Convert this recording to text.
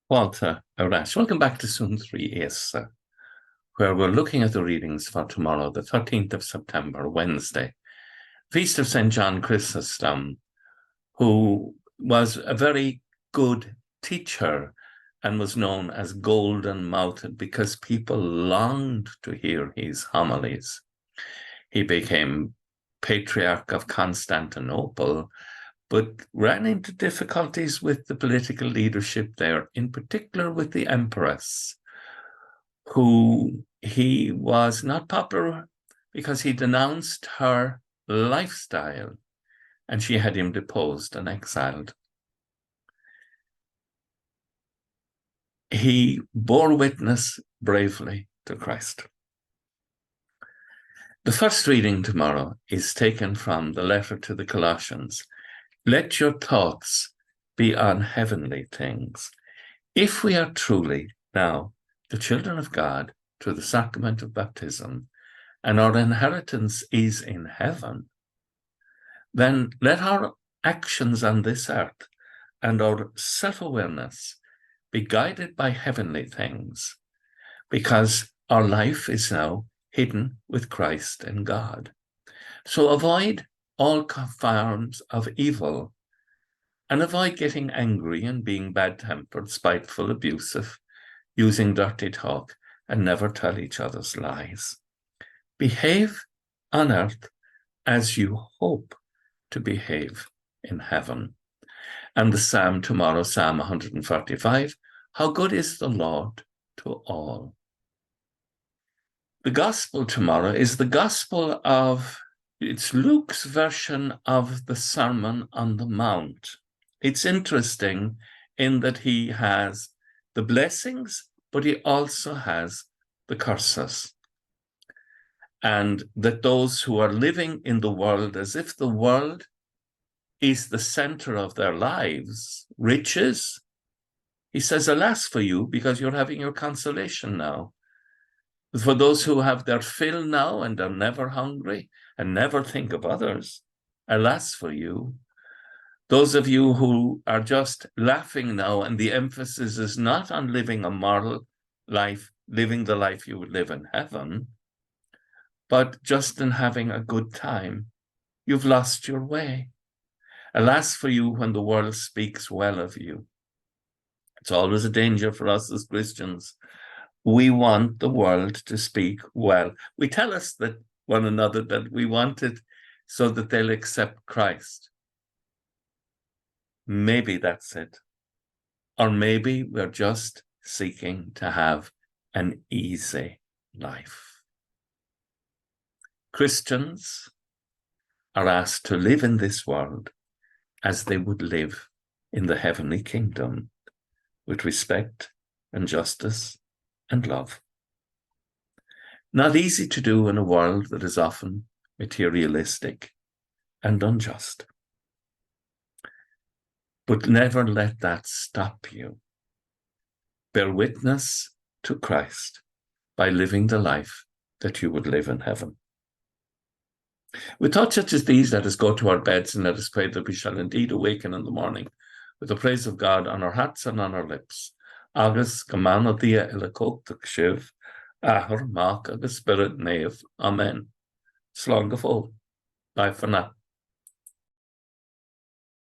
Walter Arash. Welcome back to Suantraí Íosa, where we're looking at the readings for tomorrow, the 13th of September, Wednesday, Feast of St. John Chrysostom, who was a very good teacher and was known as golden-mouthed because people longed to hear his homilies. He became Patriarch of Constantinople, but ran into difficulties with the political leadership there, in particular with the Empress, who he was not popular because he denounced her lifestyle, and she had him deposed and exiled. He bore witness bravely to Christ. The first reading tomorrow is taken from the letter to the Colossians. Let your thoughts be on heavenly things. If we are truly now the children of God through the sacrament of baptism, and our inheritance is in heaven, then let our actions on this earth and our self-awareness be guided by heavenly things, because our life is now hidden with Christ in God. So avoid all forms of evil, and avoid getting angry and being bad-tempered, spiteful, abusive, using dirty talk, and never tell each other's lies. Behave on earth as you hope to behave in heaven. And the psalm tomorrow, Psalm 145, how good is the Lord to all. The gospel tomorrow is the gospel of, it's Luke's version of the Sermon on the Mount. It's interesting in that he has the blessings, but he also has the curses. And that those who are living in the world as if the world is the center of their lives, riches, he says, alas for you, because you're having your consolation now. For those who have their fill now and are never hungry and never think of others, alas for you. Those of you who are just laughing now, and the emphasis is not on living a moral life, living the life you would live in heaven, but just in having a good time, you've lost your way. Alas for you when the world speaks well of you. It's always a danger for us as Christians. We want the world to speak well. We tell us that one another that we want it so that they'll accept Christ. Maybe that's it. Or maybe we're just seeking to have an easy life. Christians are asked to live in this world as they would live in the heavenly kingdom, with respect and justice and love. Not easy to do in a world that is often materialistic and unjust. But never let that stop you. Bear witness to Christ by living the life that you would live in heaven. With thoughts such as these, let us go to our beds and let us pray that we shall indeed awaken in the morning with the praise of God on our hearts and on our lips. Agus gamana dia eloquent shiv, ahar mark agus spirit nave. Amen. Slán go fóill. Bye for now.